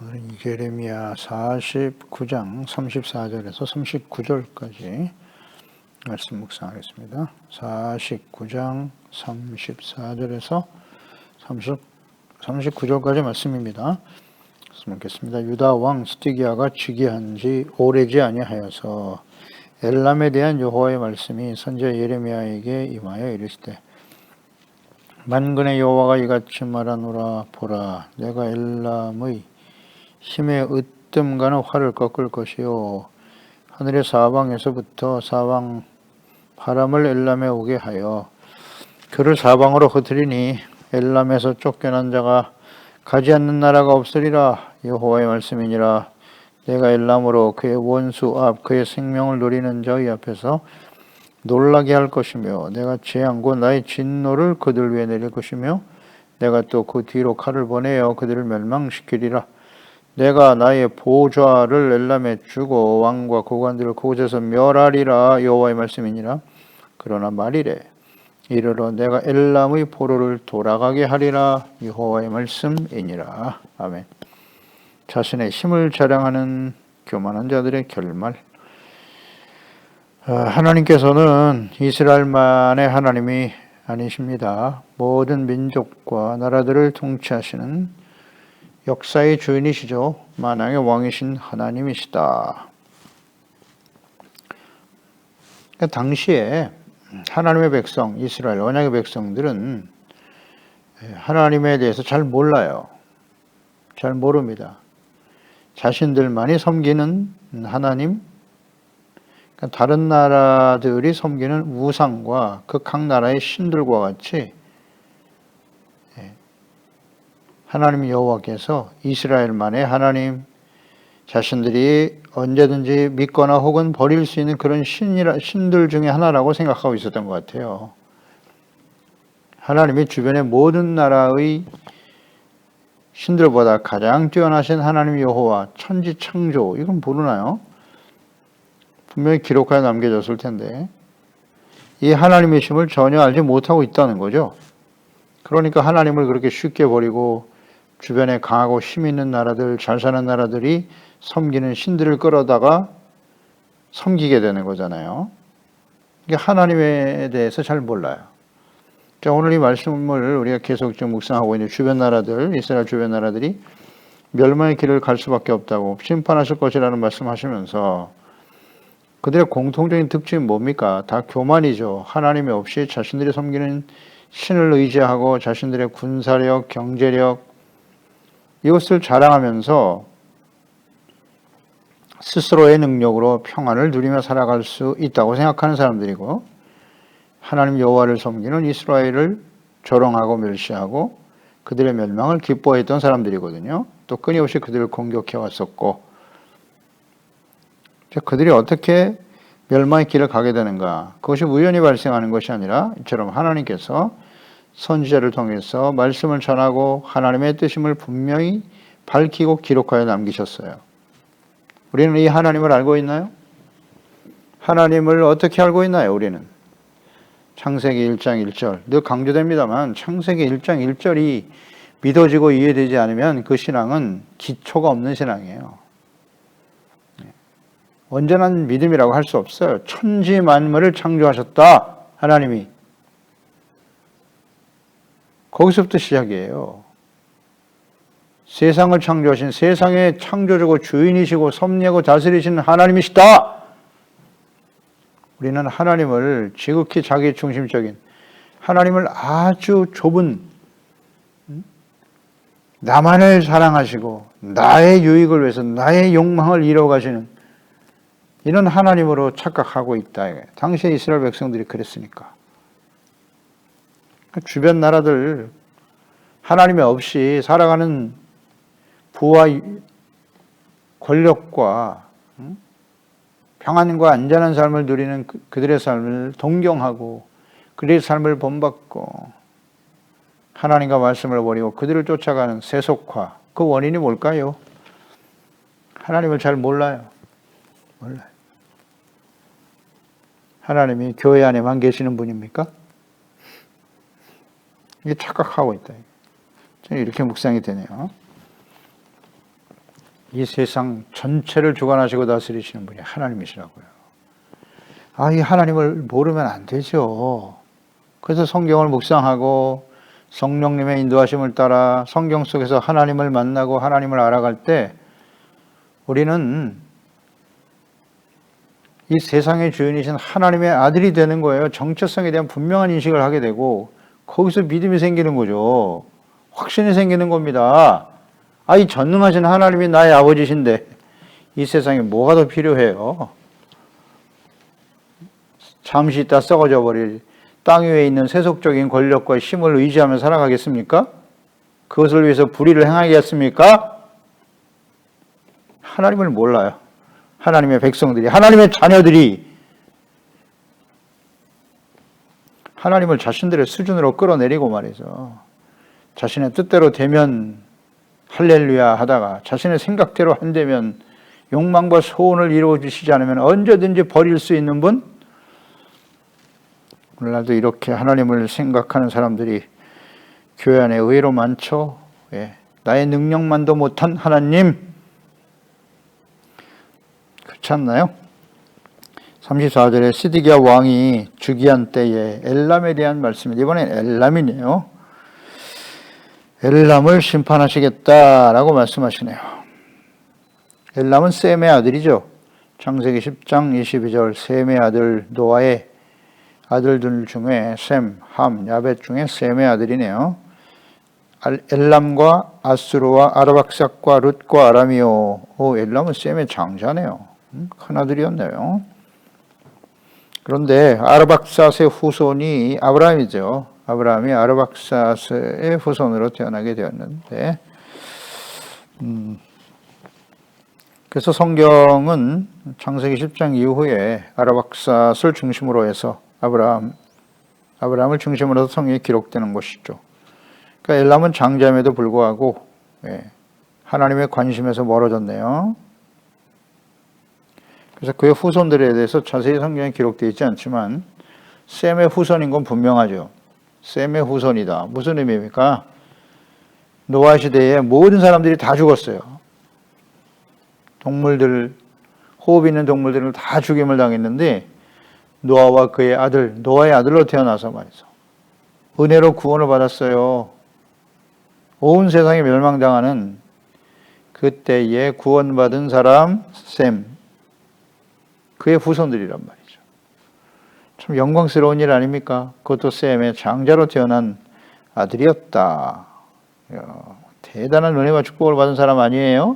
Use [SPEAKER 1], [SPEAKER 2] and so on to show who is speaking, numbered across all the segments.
[SPEAKER 1] 오늘은 예레미야 49장 34절에서 39절까지 말씀 묵상하겠습니다. 49장 34절에서 39절까지 말씀입니다. 읽겠습니다. 유다 왕 스디기야가 즉위한 지 오래지 아니하여서 엘람에 대한 여호와의 말씀이 선지자 예레미야에게 임하여 이르시되 만군의 여호와가 이같이 말하노라. 보라, 내가 엘람의 힘의 으뜸가는 활을 꺾을 것이요 하늘의 사방에서부터 사방 바람을 엘람에 오게 하여 그를 사방으로 흩으리니 엘람에서 쫓겨난 자가 가지 않는 나라가 없으리라. 여호와의 말씀이니라. 내가 엘람으로 그의 원수 앞 그의 생명을 노리는 자의 앞에서 놀라게 할 것이며 내가 재앙고 나의 진노를 그들 위에 내릴 것이며 내가 또 그 뒤로 칼을 보내어 그들을 멸망시키리라. 내가 나의 보좌를 엘람에 주고 왕과 고관들을 그곳에서 멸하리라. 여호와의 말씀이니라. 그러나 말이래 이르러 내가 엘람의 포로를 돌아가게 하리라. 여호와의 말씀이니라. 아멘. 자신의 힘을 자랑하는 교만한 자들의 결말. 하나님께서는 이스라엘만의 하나님이 아니십니다. 모든 민족과 나라들을 통치하시는 역사의 주인이시죠. 만왕의 왕이신 하나님이시다. 당시에 하나님의 백성, 이스라엘 언약의 백성들은 하나님에 대해서 잘 몰라요. 잘 모릅니다. 자신들만이 섬기는 하나님, 다른 나라들이 섬기는 우상과 그 각 나라의 신들과 같이 하나님 여호와께서 이스라엘만의 하나님, 자신들이 언제든지 믿거나 혹은 버릴 수 있는 그런 신들 중에 하나라고 생각하고 있었던 것 같아요. 하나님이 주변의 모든 나라의 신들보다 가장 뛰어나신 하나님 여호와, 천지 창조, 이건 모르나요? 분명히 기록하여 남겨졌을 텐데 이 하나님의 힘을 전혀 알지 못하고 있다는 거죠. 그러니까 하나님을 그렇게 쉽게 버리고 주변에 강하고 힘 있는 나라들, 잘 사는 나라들이 섬기는 신들을 끌어다가 섬기게 되는 거잖아요. 이게 하나님에 대해서 잘 몰라요. 자, 오늘 이 말씀을 우리가 계속 좀 묵상하고 있는 주변 나라들, 이스라엘 주변 나라들이 멸망의 길을 갈 수밖에 없다고 심판하실 것이라는 말씀하시면서 그들의 공통적인 특징이 뭡니까? 다 교만이죠. 하나님이 없이 자신들이 섬기는 신을 의지하고 자신들의 군사력, 경제력 이것을 자랑하면서 스스로의 능력으로 평안을 누리며 살아갈 수 있다고 생각하는 사람들이고 하나님 여호와를 섬기는 이스라엘을 조롱하고 멸시하고 그들의 멸망을 기뻐했던 사람들이거든요. 또 끊임없이 그들을 공격해 왔었고 그들이 어떻게 멸망의 길을 가게 되는가? 그것이 우연히 발생하는 것이 아니라 이처럼 하나님께서 선지자를 통해서 말씀을 전하고 하나님의 뜻임을 분명히 밝히고 기록하여 남기셨어요. 우리는 이 하나님을 알고 있나요? 하나님을 어떻게 알고 있나요? 우리는 창세기 1장 1절 늘 강조됩니다만 창세기 1장 1절이 믿어지고 이해되지 않으면 그 신앙은 기초가 없는 신앙이에요. 온전한 믿음이라고 할 수 없어요. 천지 만물을 창조하셨다. 하나님이. 거기서부터 시작이에요. 세상을 창조하신 세상의 창조주고 주인이시고 섭리하고 다스리시는 하나님이시다. 우리는 하나님을 지극히 자기 중심적인 하나님을 아주 좁은 나만을 사랑하시고 나의 유익을 위해서 나의 욕망을 이뤄가시는 이런 하나님으로 착각하고 있다. 당시에 이스라엘 백성들이 그랬으니까. 주변 나라들 하나님이 없이 살아가는 부와 권력과 평안과 안전한 삶을 누리는 그들의 삶을 동경하고 그들의 삶을 본받고 하나님과 말씀을 버리고 그들을 쫓아가는 세속화, 그 원인이 뭘까요? 하나님을 잘 몰라요. 하나님이 교회 안에만 계시는 분입니까? 이게 착각하고 있다. 저는 이렇게 묵상이 되네요. 이 세상 전체를 주관하시고 다스리시는 분이 하나님이시라고요. 이 하나님을 모르면 안 되죠. 그래서 성경을 묵상하고 성령님의 인도하심을 따라 성경 속에서 하나님을 만나고 하나님을 알아갈 때 우리는 이 세상의 주인이신 하나님의 아들이 되는 거예요. 정체성에 대한 분명한 인식을 하게 되고 거기서 믿음이 생기는 거죠. 확신이 생기는 겁니다. 이 전능하신 하나님이 나의 아버지신데 이 세상에 뭐가 더 필요해요? 잠시 있다 썩어져 버릴 땅 위에 있는 세속적인 권력과 힘을 의지하며 살아가겠습니까? 그것을 위해서 불의를 행하겠습니까? 하나님을 몰라요. 하나님의 백성들이, 하나님의 자녀들이 하나님을 자신들의 수준으로 끌어내리고 말이죠. 자신의 뜻대로 되면 할렐루야 하다가 자신의 생각대로 안 되면 욕망과 소원을 이루어 주시지 않으면 언제든지 버릴 수 있는 분? 오늘날도 이렇게 하나님을 생각하는 사람들이 교회 안에 의외로 많죠. 나의 능력만도 못한 하나님, 그렇지 않나요? 34절에 시드기야 왕이 즉위한 때에 엘람에 대한 말씀입니다. 이번엔 엘람이네요. 엘람을 심판하시겠다라고 말씀하시네요. 엘람은 셈의 아들이죠. 창세기 10장 22절 셈의 아들 노아의 아들들 중에 셈, 함, 야벳 중에 셈의 아들이네요. 엘람과 아수르와 아르박삭과 룻과 아람이요. 엘람은 셈의 장자네요. 큰 아들이었네요. 그런데 아르박삿의 후손이 아브라함이죠. 아브라함이 아르박삿의 후손으로 태어나게 되었는데, 그래서 성경은 창세기 10장 이후에 아르박삿을 중심으로 해서 아브라함을 중심으로 해서 성경이 기록되는 것이죠. 그러니까 엘람은 장자임에도 불구하고 하나님의 관심에서 멀어졌네요. 그래서 그의 후손들에 대해서 자세히 성경에 기록되어 있지 않지만 셈의 후손인 건 분명하죠. 셈의 후손이다. 무슨 의미입니까? 노아 시대에 모든 사람들이 다 죽었어요. 동물들, 호흡 있는 동물들은 다 죽임을 당했는데 노아와 그의 아들, 노아의 아들로 태어나서 말이죠. 은혜로 구원을 받았어요. 온 세상이 멸망당하는 그때에 구원받은 사람 셈, 그의 후손들이란 말이죠. 참 영광스러운 일 아닙니까? 그것도 셈의 장자로 태어난 아들이었다. 대단한 은혜와 축복을 받은 사람 아니에요?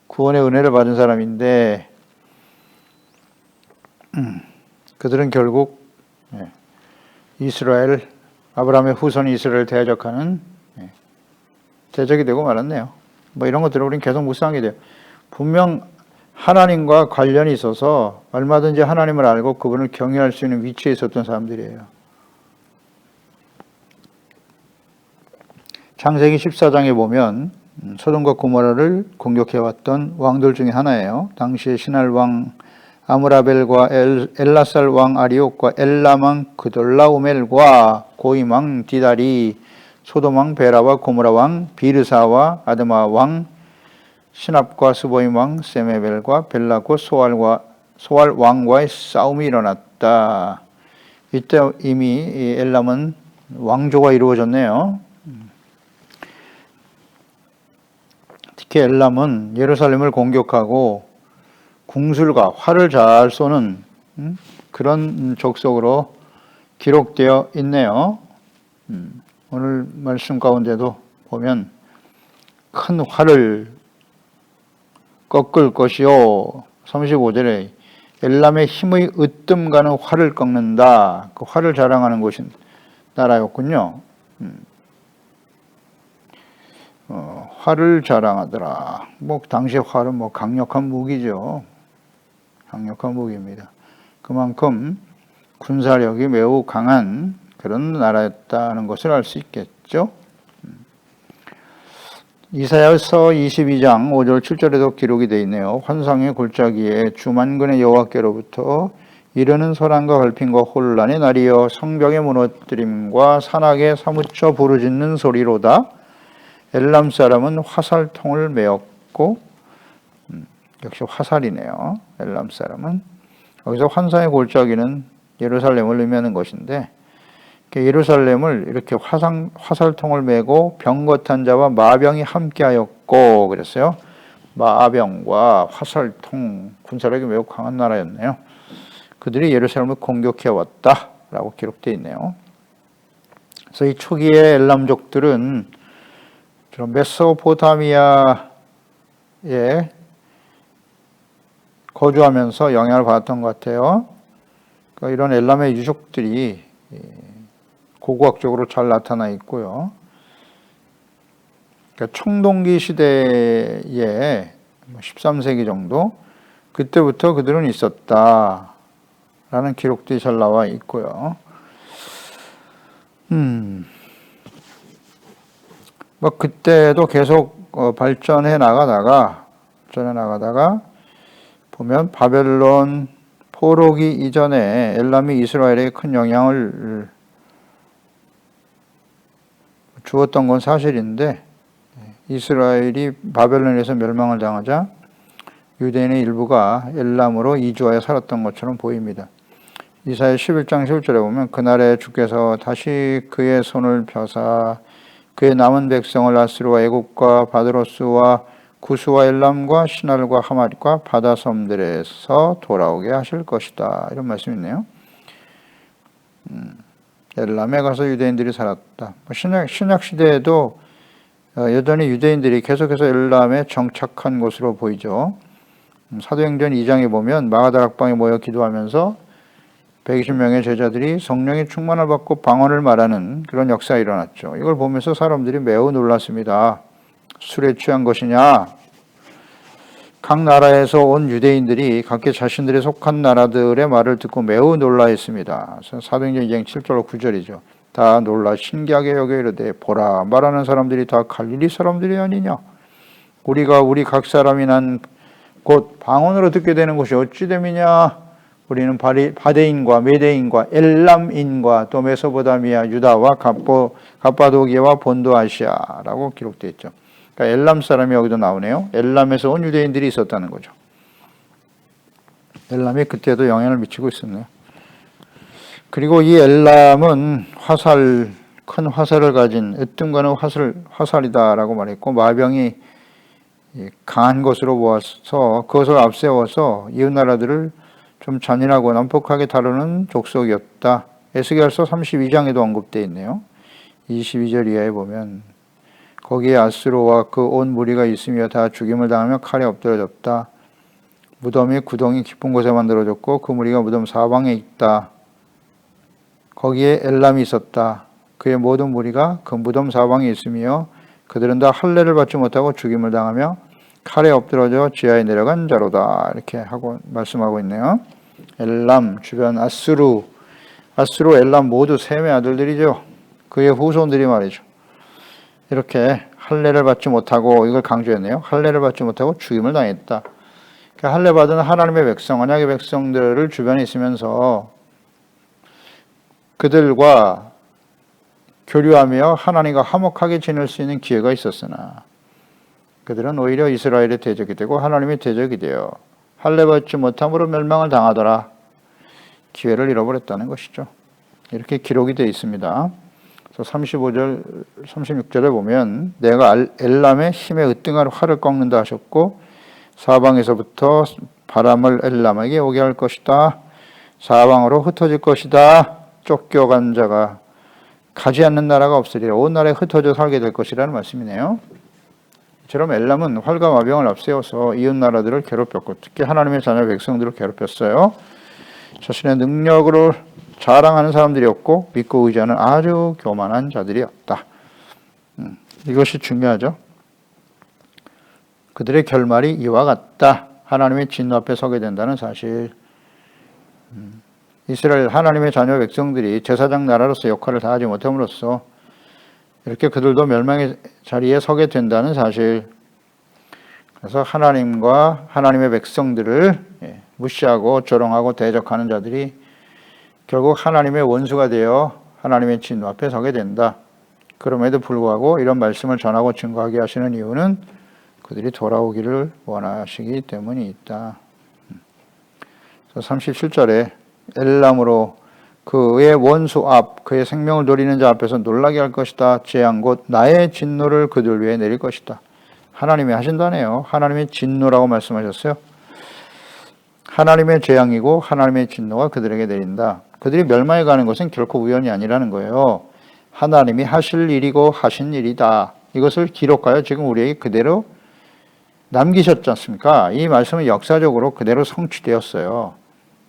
[SPEAKER 1] 구원의 은혜를 받은 사람인데 그들은 결국 이스라엘, 아브라함의 후손 이스라엘을 대적하는 대적이 되고 말았네요. 이런 것들을 우리는 계속 묵상하게 돼요. 분명 하나님과 관련이 있어서 얼마든지 하나님을 알고 그분을 경외할 수 있는 위치에 있었던 사람들이에요. 창세기 14장에 보면 소돔과 고모라를 공격해왔던 왕들 중에 하나예요. 당시에 신할 왕 아므라벨과 엘라살 왕 아리옥과 엘람 왕 그돌라오멜과 고임 왕 디다리, 소돔 왕 베라와 고모라 왕 비르사와 아드마 왕 시납과 스보임 왕 세메벨과 벨라고 소알 왕과의 싸움이 일어났다. 이때 이미 엘람은 왕조가 이루어졌네요. 특히 엘람은 예루살렘을 공격하고 궁술과 활을 잘 쏘는 그런 족속으로 기록되어 있네요. 오늘 말씀 가운데도 보면 큰 활을 꺾을 것이요. 35절에 엘람의 힘의 으뜸 가는 활을 꺾는다. 그 활을 자랑하는 곳이 나라였군요. 활을 자랑하더라. 당시의 활은 강력한 무기죠. 강력한 무기입니다. 그만큼 군사력이 매우 강한 그런 나라였다는 것을 알 수 있겠죠. 이사야서 22장 5절 7절에도 기록이 되어 있네요. 환상의 골짜기에 주만군의 여호와께로부터 이르는 소란과 갈핀과 혼란의 날이여 성벽의 무너뜨림과 산악에 사무쳐 부르짖는 소리로다. 엘람 사람은 화살통을 메었고 역시 화살이네요. 엘람 사람은. 여기서 환상의 골짜기는 예루살렘을 의미하는 것인데, 예루살렘을 이렇게 화살통을 메고 병거탄 자와 마병이 함께하였고 그랬어요. 마병과 화살통, 군사력이 매우 강한 나라였네요. 그들이 예루살렘을 공격해 왔다라고 기록되어 있네요. 그래서 이 초기의 엘람족들은 주로 메소포타미아에 거주하면서 영향을 받았던 것 같아요. 그러니까 이런 엘람의 유족들이 고고학적으로 잘 나타나 있고요. 그러니까 청동기 시대에 13세기 정도 그때부터 그들은 있었다라는 기록들이 잘 나와 있고요. 그때도 계속 발전해 나가다가 보면 바벨론 포로기 이전에 엘람이 이스라엘에 큰 영향을 주었던 건 사실인데, 이스라엘이 바벨론에서 멸망을 당하자 유대인의 일부가 엘람으로 이주하여 살았던 것처럼 보입니다. 이사야 11장 11절에 보면 그날에 주께서 다시 그의 손을 펴사 그의 남은 백성을 아스루와 애굽과 바드로스와 구스와 엘람과 시날과 하맛과 바다섬들에서 돌아오게 하실 것이다. 이런 말씀이 있네요. 엘람에 가서 유대인들이 살았다. 신약 시대에도 여전히 유대인들이 계속해서 엘람에 정착한 것으로 보이죠. 사도행전 2장에 보면 마가다락방에 모여 기도하면서 120명의 제자들이 성령의 충만을 받고 방언을 말하는 그런 역사가 일어났죠. 이걸 보면서 사람들이 매우 놀랐습니다. 술에 취한 것이냐? 각 나라에서 온 유대인들이 각기 자신들이 속한 나라들의 말을 듣고 매우 놀라했습니다. 사도행전 2장 7절 9절이죠. 다 놀라 신기하게 여겨 이르되 보라 말하는 사람들이 다 갈릴리 사람들이 아니냐? 우리가 우리 각 사람이 난 곧 방언으로 듣게 되는 것이 어찌 됨이냐? 우리는 바데인과 메데인과 엘람인과 또 메소포타미아 유다와 갑바도기아와 본도아시아라고 기록되어 있죠. 그러니까 엘람 사람이 여기도 나오네요. 엘람에서 온 유대인들이 있었다는 거죠. 엘람이 그때도 영향을 미치고 있었네요. 그리고 이 엘람은 큰 화살을 가진 으뜸가는 화살이다라고 말했고, 마병이 강한 것으로 보아서 그것을 앞세워서 이웃 나라들을 좀 잔인하고 난폭하게 다루는 족속이었다. 에스겔서 32장에도 언급되어 있네요. 22절 이하에 보면 거기에 아스로와 그 온 무리가 있으며 다 죽임을 당하며 칼에 엎드러졌다. 무덤이 구덩이 깊은 곳에 만들어졌고 그 무리가 무덤 사방에 있다. 거기에 엘람이 있었다. 그의 모든 무리가 그 무덤 사방에 있으며 그들은 다 할례를 받지 못하고 죽임을 당하며 칼에 엎드러져 지하에 내려간 자로다. 이렇게 하고 말씀하고 있네요. 엘람 주변 아스루, 엘람 모두 셈의 아들들이죠. 그의 후손들이 말이죠. 이렇게 할례를 받지 못하고, 이걸 강조했네요. 할례를 받지 못하고 죽임을 당했다. 그러니까 할례 받은 하나님의 백성, 언약의 백성들을 주변에 있으면서 그들과 교류하며 하나님과 화목하게 지낼 수 있는 기회가 있었으나 그들은 오히려 이스라엘의 대적이 되고 하나님의 대적이 되어 할례 받지 못함으로 멸망을 당하더라. 기회를 잃어버렸다는 것이죠. 이렇게 기록이 되어 있습니다. 그래서 35절, 36절에 보면 내가 엘람의 힘에 으뜸할 활을 꺾는다 하셨고 사방에서부터 바람을 엘람에게 오게 할 것이다. 사방으로 흩어질 것이다. 쫓겨간 자가 가지 않는 나라가 없으리라. 온 나라에 흩어져 살게 될 것이라는 말씀이네요. 이처럼 엘람은 활과 마병을 앞세워서 이웃 나라들을 괴롭혔고 특히 하나님의 자녀 백성들을 괴롭혔어요. 자신의 능력으로 자랑하는 사람들이었고 믿고 의지하는 아주 교만한 자들이었다. 이것이 중요하죠. 그들의 결말이 이와 같다. 하나님의 진노 앞에 서게 된다는 사실. 이스라엘 하나님의 자녀 백성들이 제사장 나라로서 역할을 다하지 못함으로써 이렇게 그들도 멸망의 자리에 서게 된다는 사실. 그래서 하나님과 하나님의 백성들을 무시하고 조롱하고 대적하는 자들이 결국 하나님의 원수가 되어 하나님의 진노 앞에 서게 된다. 그럼에도 불구하고 이런 말씀을 전하고 증거하게 하시는 이유는 그들이 돌아오기를 원하시기 때문이 있다. 37절에 엘람으로 그의 원수 앞 그의 생명을 노리는 자 앞에서 놀라게 할 것이다. 재앙 곧 나의 진노를 그들 위에 내릴 것이다. 하나님이 하신다네요. 하나님의 진노라고 말씀하셨어요. 하나님의 재앙이고 하나님의 진노가 그들에게 내린다. 그들이 멸망해 가는 것은 결코 우연이 아니라는 거예요. 하나님이 하실 일이고 하신 일이다. 이것을 기록하여 지금 우리에게 그대로 남기셨지 않습니까? 이 말씀은 역사적으로 그대로 성취되었어요.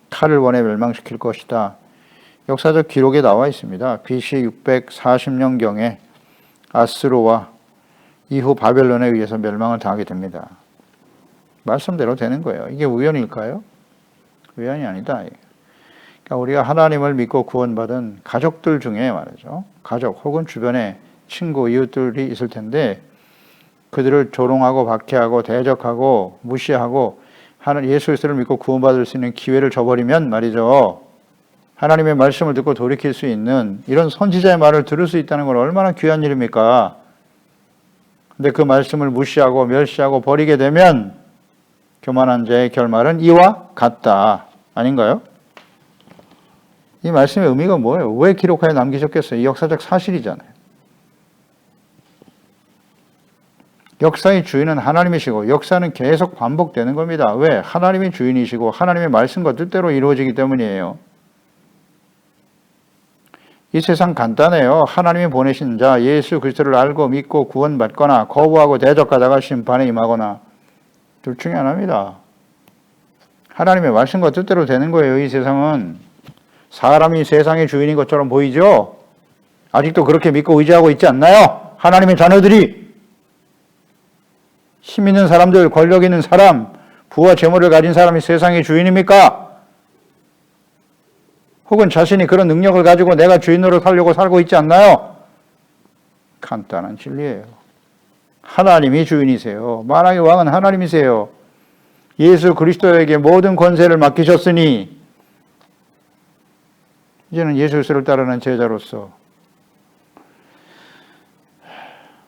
[SPEAKER 1] 칼을 원해 멸망시킬 것이다. 역사적 기록에 나와 있습니다. BC 640년경에 아스로와 이후 바벨론에 의해서 멸망을 당하게 됩니다. 말씀대로 되는 거예요. 이게 우연일까요? 우연이 아니다. 그러니까 우리가 하나님을 믿고 구원받은 가족들 중에 말이죠. 가족 혹은 주변에 친구, 이웃들이 있을 텐데 그들을 조롱하고 박해하고 대적하고 무시하고 예수 그리스도를 믿고 구원받을 수 있는 기회를 줘버리면 말이죠. 하나님의 말씀을 듣고 돌이킬 수 있는 이런 선지자의 말을 들을 수 있다는 건 얼마나 귀한 일입니까? 근데 그 말씀을 무시하고 멸시하고 버리게 되면 교만한 자의 결말은 이와 같다. 아닌가요? 이 말씀의 의미가 뭐예요? 왜 기록하여 남기셨겠어요? 이 역사적 사실이잖아요. 역사의 주인은 하나님이시고 역사는 계속 반복되는 겁니다. 왜? 하나님이 주인이시고 하나님의 말씀과 뜻대로 이루어지기 때문이에요. 이 세상 간단해요. 하나님이 보내신 자 예수 그리스도를 알고 믿고 구원받거나 거부하고 대적하다가 심판에 임하거나 둘 중에 하나입니다. 하나님의 말씀과 뜻대로 되는 거예요. 이 세상은 사람이 세상의 주인인 것처럼 보이죠? 아직도 그렇게 믿고 의지하고 있지 않나요? 하나님의 자녀들이 힘 있는 사람들, 권력 있는 사람, 부와 재물을 가진 사람이 세상의 주인입니까? 혹은 자신이 그런 능력을 가지고 내가 주인으로 살려고 살고 있지 않나요? 간단한 진리예요. 하나님이 주인이세요. 만왕의 왕은 하나님이세요. 예수 그리스도에게 모든 권세를 맡기셨으니 이제는 예수 그리스도를 따르는 제자로서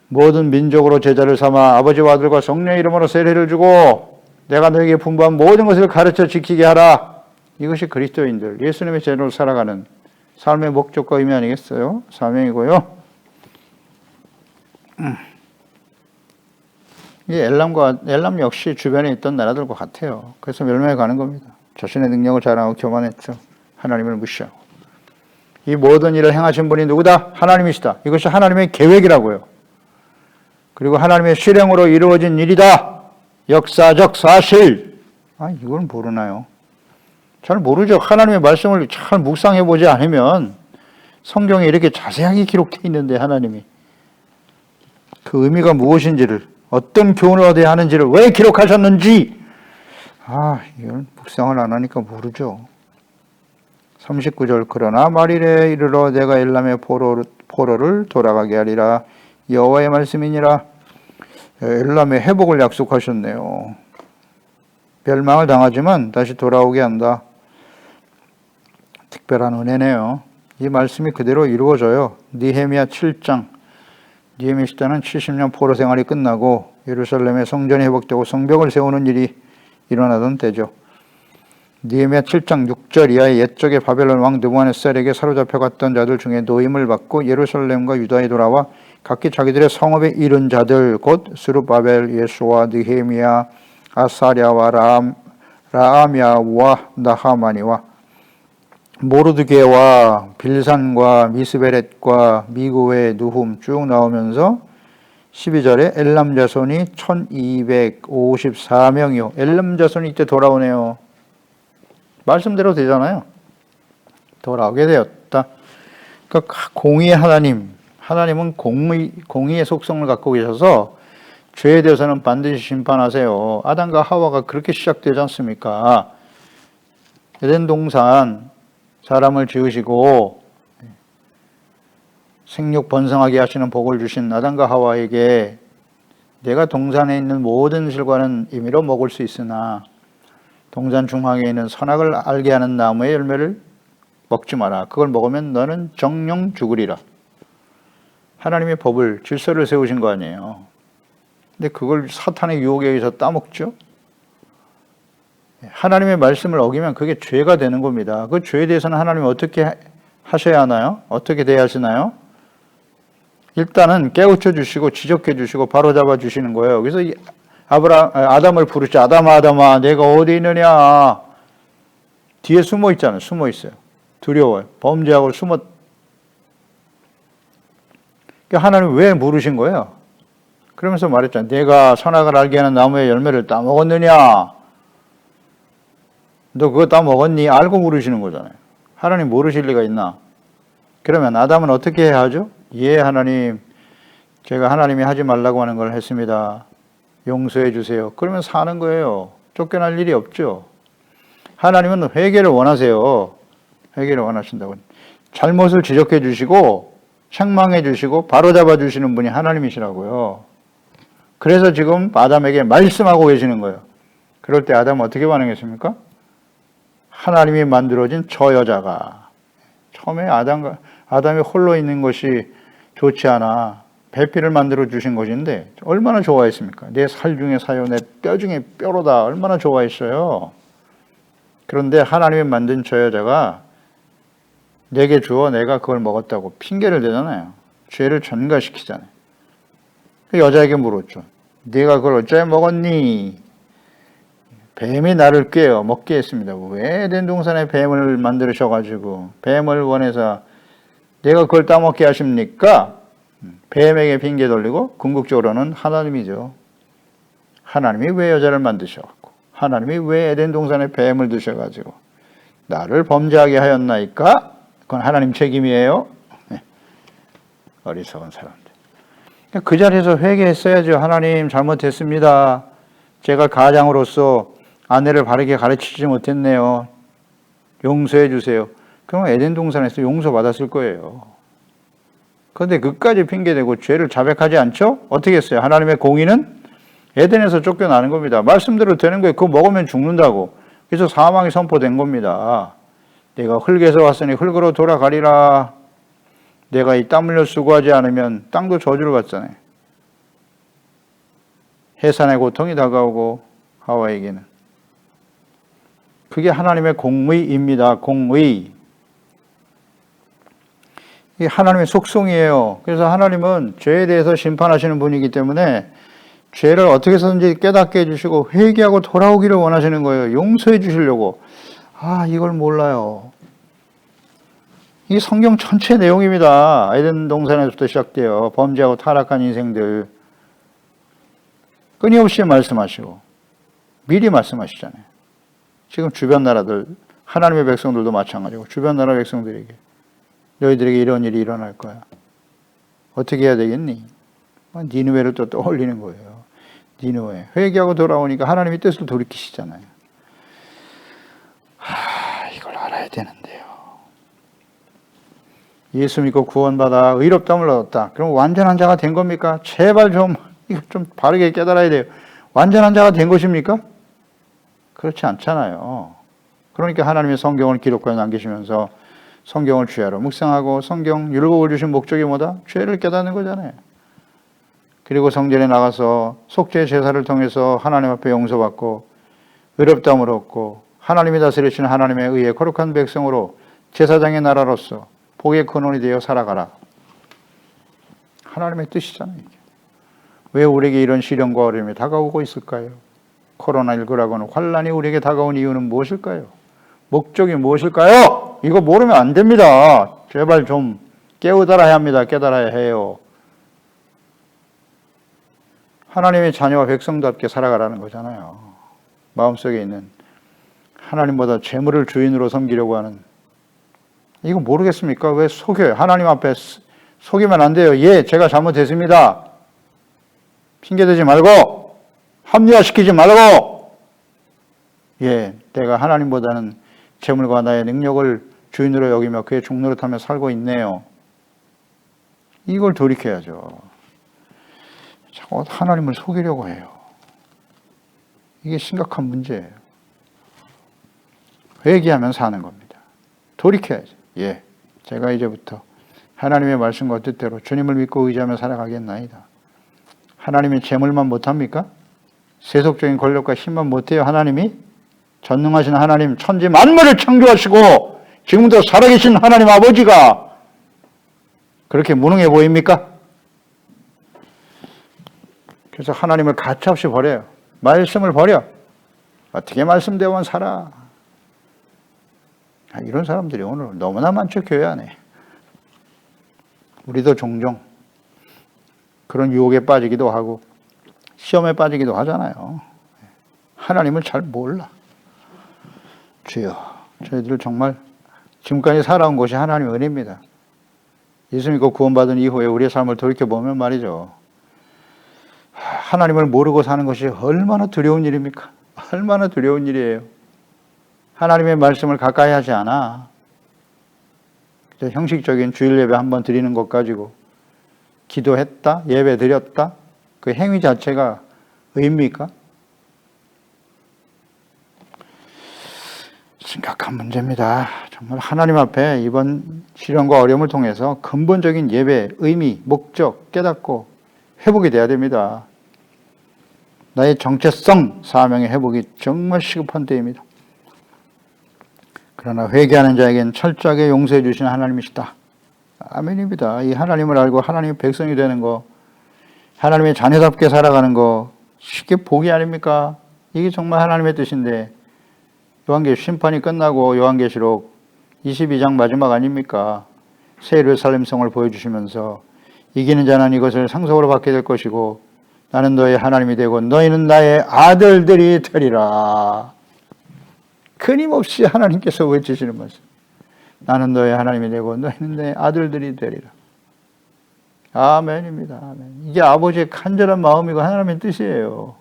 [SPEAKER 1] 모든 민족으로 제자를 삼아 아버지와 아들과 성령의 이름으로 세례를 주고 내가 너에게 분부한 모든 것을 가르쳐 지키게 하라. 이것이 그리스도인들, 예수님의 제자로 살아가는 삶의 목적과 의미 아니겠어요? 사명이고요. 이 엘람 역시 주변에 있던 나라들과 같아요. 그래서 멸망해 가는 겁니다. 자신의 능력을 자랑하고 교만했죠. 하나님을 무시하고. 이 모든 일을 행하신 분이 누구다? 하나님이시다. 이것이 하나님의 계획이라고요. 그리고 하나님의 실행으로 이루어진 일이다. 역사적 사실. 이걸 모르나요? 잘 모르죠. 하나님의 말씀을 잘 묵상해 보지 않으면 성경에 이렇게 자세하게 기록되어 있는데 하나님이 그 의미가 무엇인지를 어떤 교훈을 얻어야 하는지를 왜 기록하셨는지 이걸 묵상을 안 하니까 모르죠. 39절 그러나 말일에 이르러 내가 엘람의 포로를 돌아가게 하리라. 여호와의 말씀이니라. 엘람의 회복을 약속하셨네요. 멸망을 당하지만 다시 돌아오게 한다. 특별한 은혜네요. 이 말씀이 그대로 이루어져요. 느헤미야 7장. 느헤미야 시대는 70년 포로 생활이 끝나고 예루살렘의 성전이 회복되고 성벽을 세우는 일이 일어나던 때죠. 느헤미야 7장 6절 이하의 옛적의 바벨론 왕 느부갓네살에게 사로잡혀 갔던 자들 중에 노임을 받고 예루살렘과 유다에 돌아와 각기 자기들의 성읍에 이른 자들 곧 스룹바벨, 예수와 느헤미야, 아사랴와 라아미야와 나하마니와 모르드게와 빌산과 미스베렛과 미구의 누훔 쭉 나오면서 12절에 엘람 자손이 1254명이요. 엘람 자손이 이때 돌아오네요. 말씀대로 되잖아요. 돌아오게 되었다. 그러니까 공의의 하나님은 공의의 속성을 갖고 계셔서 죄에 대해서는 반드시 심판하세요. 아담과 하와가 그렇게 시작되지 않습니까? 에덴 동산 사람을 지으시고 생육 번성하게 하시는 복을 주신 아담과 하와에게 내가 동산에 있는 모든 실과는 임의로 먹을 수 있으나 동산 중앙에 있는 선악을 알게 하는 나무의 열매를 먹지 마라. 그걸 먹으면 너는 정령 죽으리라. 하나님의 법을 질서를 세우신 거 아니에요. 근데 그걸 사탄의 유혹에 의해서 따먹죠. 하나님의 말씀을 어기면 그게 죄가 되는 겁니다. 그 죄에 대해서는 하나님이 어떻게 하셔야 하나요? 어떻게 대하시나요? 일단은 깨우쳐 주시고 지적해 주시고 바로잡아 주시는 거예요. 그래서 아담을 부르죠. 아담아, 아담아, 내가 어디 있느냐? 뒤에 숨어 있잖아요. 숨어 있어요. 두려워요. 범죄하고 하나님 왜 물으신 거예요? 그러면서 말했잖아요. 내가 선악을 알게 하는 나무의 열매를 따먹었느냐? 너 그거 따먹었니? 알고 물으시는 거잖아요. 하나님 모르실 리가 있나? 그러면 아담은 어떻게 해야 하죠? 예, 하나님, 제가 하나님이 하지 말라고 하는 걸 했습니다. 용서해 주세요. 그러면 사는 거예요. 쫓겨날 일이 없죠. 하나님은 회개를 원하세요. 회개를 원하신다고. 잘못을 지적해 주시고 책망해 주시고 바로잡아 주시는 분이 하나님이시라고요. 그래서 지금 아담에게 말씀하고 계시는 거예요. 그럴 때 아담은 어떻게 반응했습니까? 하나님이 만들어진 저 여자가, 처음에 아담이 홀로 있는 것이 좋지 않아 배필을 만들어 주신 것인데 얼마나 좋아했습니까? 내 살 중에 사요, 내 뼈 중에 뼈로다. 얼마나 좋아했어요. 그런데 하나님이 만든 저 여자가 내게 주어 내가 그걸 먹었다고 핑계를 대잖아요. 죄를 전가시키잖아요. 그 여자에게 물었죠. 네가 그걸 어찌 먹었니? 뱀이 나를 꿰어 먹게 했습니다. 왜 에덴 동산에 뱀을 만드셔가지고 뱀을 원해서 내가 그걸 따먹게 하십니까? 뱀에게 핑계 돌리고 궁극적으로는 하나님이죠. 하나님이 왜 여자를 만드셔갖고 하나님이 왜 에덴 동산에 뱀을 두셔가지고 나를 범죄하게 하였나이까? 그건 하나님 책임이에요. 어리석은 사람들. 그 자리에서 회개했어야죠. 하나님 잘못했습니다. 제가 가장으로서 아내를 바르게 가르치지 못했네요. 용서해 주세요. 그럼 에덴 동산에서 용서받았을 거예요. 그런데 그까지 핑계대고 죄를 자백하지 않죠? 어떻게 했어요? 하나님의 공의는 에덴에서 쫓겨나는 겁니다. 말씀대로 되는 거예요. 그거 먹으면 죽는다고. 그래서 사망이 선포된 겁니다. 내가 흙에서 왔으니 흙으로 돌아가리라. 내가 이 땀 흘려 수고하지 않으면 땅도 저주를 받잖아요. 해산의 고통이 다가오고 하와에게는. 그게 하나님의 공의입니다. 공의. 이게 하나님의 속성이에요. 그래서 하나님은 죄에 대해서 심판하시는 분이기 때문에 죄를 어떻게 해서든지 깨닫게 해주시고 회개하고 돌아오기를 원하시는 거예요. 용서해 주시려고. 이걸 몰라요. 이 성경 전체 내용입니다. 에덴 동산에서부터 시작돼요. 범죄하고 타락한 인생들. 끊임없이 말씀하시고 미리 말씀하시잖아요. 지금 주변 나라들, 하나님의 백성들도 마찬가지고 주변 나라 백성들에게 너희들에게 이런 일이 일어날 거야. 어떻게 해야 되겠니? 니느웨를 또 떠올리는 거예요. 니느웨. 회개하고 돌아오니까 하나님의 뜻을 돌이키시잖아요. 이걸 알아야 되는데요. 예수 믿고 구원받아 의롭다함을 얻었다. 그럼 완전한 자가 된 겁니까? 제발 이거 좀 바르게 깨달아야 돼요. 완전한 자가 된 것입니까? 그렇지 않잖아요. 그러니까 하나님의 성경을 기록하여 남기시면서 성경을 주야로 묵상하고 성경 율법을 주신 목적이 뭐다? 죄를 깨닫는 거잖아요. 그리고 성전에 나가서 속죄 제사를 통해서 하나님 앞에 용서받고 의롭다함을 얻고 하나님이 다스리시는 하나님의 의에 거룩한 백성으로 제사장의 나라로서 복의 근원이 되어 살아가라. 하나님의 뜻이잖아요. 이게. 왜 우리에게 이런 시련과 어려움이 다가오고 있을까요? 코로나19라고는 환란이 우리에게 다가온 이유는 무엇일까요? 목적이 무엇일까요? 이거 모르면 안 됩니다. 제발 좀 깨우달아야 합니다. 깨달아야 해요. 하나님의 자녀와 백성답게 살아가라는 거잖아요. 마음속에 있는 하나님보다 재물을 주인으로 섬기려고 하는 이거 모르겠습니까? 왜 속여요? 하나님 앞에 속이면 안 돼요. 예, 제가 잘못했습니다. 핑계대지 말고 합리화시키지 말고 예, 내가 하나님보다는 재물과 나의 능력을 주인으로 여기며 그의 종노릇하며 살고 있네요. 이걸 돌이켜야죠. 자꾸 하나님을 속이려고 해요. 이게 심각한 문제예요. 회개하면 사는 겁니다. 돌이켜야죠. 예, 제가 이제부터 하나님의 말씀과 뜻대로 주님을 믿고 의지하며 살아가겠나이다. 하나님이 재물만 못합니까? 세속적인 권력과 힘만 못해요? 하나님이? 전능하신 하나님, 천지 만물을 창조하시고 지금도 살아계신 하나님 아버지가 그렇게 무능해 보입니까? 그래서 하나님을 가차없이 버려요. 말씀을 버려. 어떻게 말씀대로만 살아. 이런 사람들이 오늘 너무나 많죠, 교회 안에. 우리도 종종 그런 유혹에 빠지기도 하고 시험에 빠지기도 하잖아요. 하나님을 잘 몰라. 주여, 저희들 정말 지금까지 살아온 것이 하나님의 은혜입니다. 예수 믿고 구원받은 이후에 우리의 삶을 돌이켜보면 말이죠. 하나님을 모르고 사는 것이 얼마나 두려운 일입니까? 얼마나 두려운 일이에요. 하나님의 말씀을 가까이 하지 않아. 형식적인 주일 예배 한번 드리는 것 가지고 기도했다, 예배 드렸다, 그 행위 자체가 의입니까? 심각한 문제입니다. 정말 하나님 앞에 이번 시련과 어려움을 통해서 근본적인 예배, 의미, 목적 깨닫고 회복이 돼야 됩니다. 나의 정체성, 사명의 회복이 정말 시급한 때입니다. 그러나 회개하는 자에겐 철저하게 용서해 주시는 하나님이시다. 아멘입니다. 이 하나님을 알고 하나님의 백성이 되는 거, 하나님의 자녀답게 살아가는 거 쉽게 복이 아닙니까? 이게 정말 하나님의 뜻인데 요한계시록 심판이 끝나고 요한계시록 22장 마지막 아닙니까? 새 예루살렘 성을 보여주시면서 이기는 자는 이것을 상속으로 받게 될 것이고 나는 너의 하나님이 되고 너희는 나의 아들들이 되리라. 끊임없이 하나님께서 외치시는 말씀. 나는 너의 하나님이 되고 너희는 내 아들들이 되리라. 아멘입니다. 아멘. 이게 아버지의 간절한 마음이고 하나님의 뜻이에요.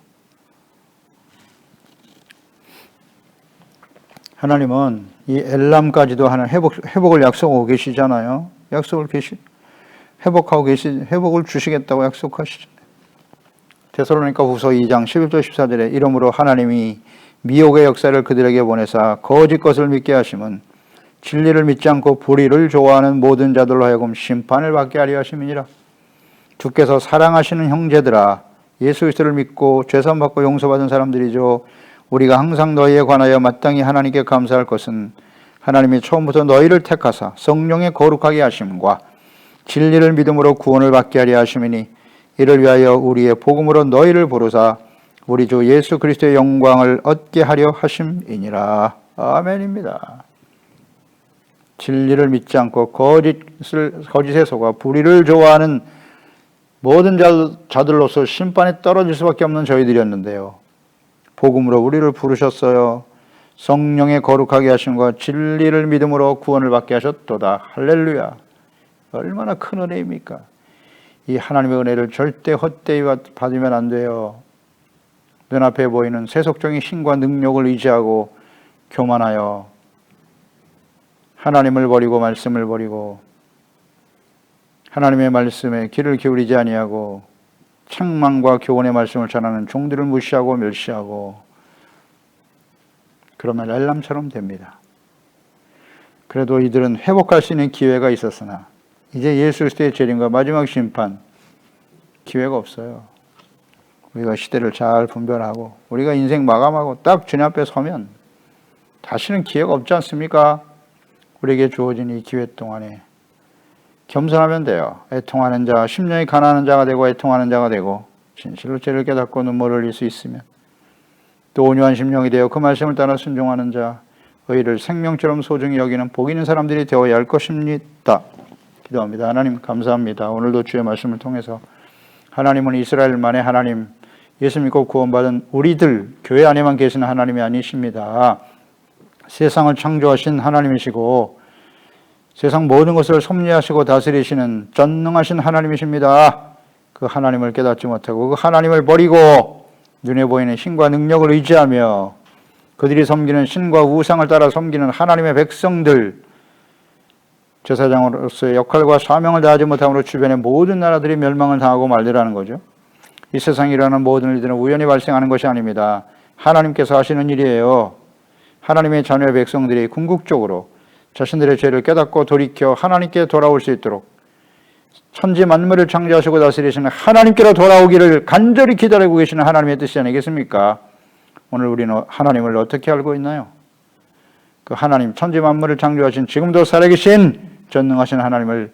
[SPEAKER 1] 하나님은 이 엘람까지도 하는 회복을 약속하고 계시잖아요. 회복을 주시겠다고 약속하시잖아요. 데살로니가 후서 2장 11절 14절에 이러므로 하나님이 미혹의 역사를 그들에게 보내사 거짓 것을 믿게 하심은 진리를 믿지 않고 불의를 좋아하는 모든 자들로 하여금 심판을 받게 하려 하심이니라. 주께서 사랑하시는 형제들아, 예수 그리스도를 믿고 죄사함 받고 용서받은 사람들이죠. 우리가 항상 너희에 관하여 마땅히 하나님께 감사할 것은 하나님이 처음부터 너희를 택하사 성령의 거룩하게 하심과 진리를 믿음으로 구원을 받게 하려 하심이니 이를 위하여 우리의 복음으로 너희를 부르사 우리 주 예수 그리스도의 영광을 얻게 하려 하심이니라. 아멘입니다. 진리를 믿지 않고 거짓에 속아 불의를 좋아하는 모든 자들로서 심판에 떨어질 수밖에 없는 저희들이었는데요. 복음으로 우리를 부르셨어요. 성령의 거룩하게 하심과 진리를 믿음으로 구원을 받게 하셨도다. 할렐루야. 얼마나 큰 은혜입니까? 이 하나님의 은혜를 절대 헛되이 받으면 안 돼요. 눈앞에 보이는 세속적인 힘과 능력을 의지하고 교만하여 하나님을 버리고 말씀을 버리고 하나님의 말씀에 귀를 기울이지 아니하고 책망과 교훈의 말씀을 전하는 종들을 무시하고 멸시하고 그러면 엘람처럼 됩니다. 그래도 이들은 회복할 수 있는 기회가 있었으나 이제 예수 그리스도의 재림과 마지막 심판 기회가 없어요. 우리가 시대를 잘 분별하고 우리가 인생 마감하고 딱 주님 앞에 서면 다시는 기회가 없지 않습니까? 우리에게 주어진 이 기회 동안에 겸손하면 돼요. 애통하는 자, 심령이 가난한 자가 되고 애통하는 자가 되고 진실로 죄를 깨닫고 눈물을 흘릴 수 있으면 또 온유한 심령이 되어 그 말씀을 따라 순종하는 자, 의를 생명처럼 소중히 여기는 복 있는 사람들이 되어야 할 것입니다. 기도합니다. 하나님 감사합니다. 오늘도 주의 말씀을 통해서 하나님은 이스라엘만의 하나님, 예수 믿고 구원받은 우리들 교회 안에만 계시는 하나님이 아니십니다. 세상을 창조하신 하나님이시고 세상 모든 것을 섭리하시고 다스리시는 전능하신 하나님이십니다. 그 하나님을 깨닫지 못하고 그 하나님을 버리고 눈에 보이는 힘과 능력을 의지하며 그들이 섬기는 신과 우상을 따라 섬기는 하나님의 백성들, 제사장으로서의 역할과 사명을 다하지 못함으로 주변의 모든 나라들이 멸망을 당하고 말리라는 거죠. 이 세상에 일어나는 모든 일들은 우연히 발생하는 것이 아닙니다. 하나님께서 하시는 일이에요. 하나님의 자녀의 백성들이 궁극적으로 자신들의 죄를 깨닫고 돌이켜 하나님께 돌아올 수 있도록 천지 만물을 창조하시고 다스리시는 하나님께로 돌아오기를 간절히 기다리고 계시는 하나님의 뜻이 아니겠습니까? 오늘 우리는 하나님을 어떻게 알고 있나요? 그 하나님, 천지 만물을 창조하신 지금도 살아계신 전능하신 하나님을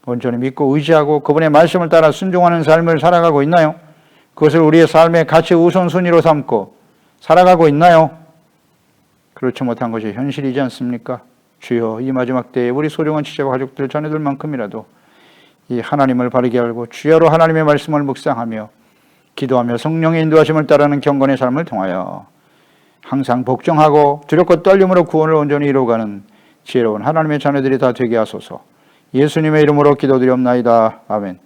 [SPEAKER 1] 온전히 믿고 의지하고 그분의 말씀을 따라 순종하는 삶을 살아가고 있나요? 그것을 우리의 삶의 가치 우선순위로 삼고 살아가고 있나요? 그렇지 못한 것이 현실이지 않습니까? 주여, 이 마지막 때에 우리 소중한 지체와 가족들, 자녀들만큼이라도 이 하나님을 바르게 알고 주여로 하나님의 말씀을 묵상하며 기도하며 성령의 인도하심을 따르는 경건의 삶을 통하여 항상 복종하고 두렵고 떨림으로 구원을 온전히 이루어가는 지혜로운 하나님의 자녀들이 다 되게 하소서. 예수님의 이름으로 기도드리옵나이다. 아멘.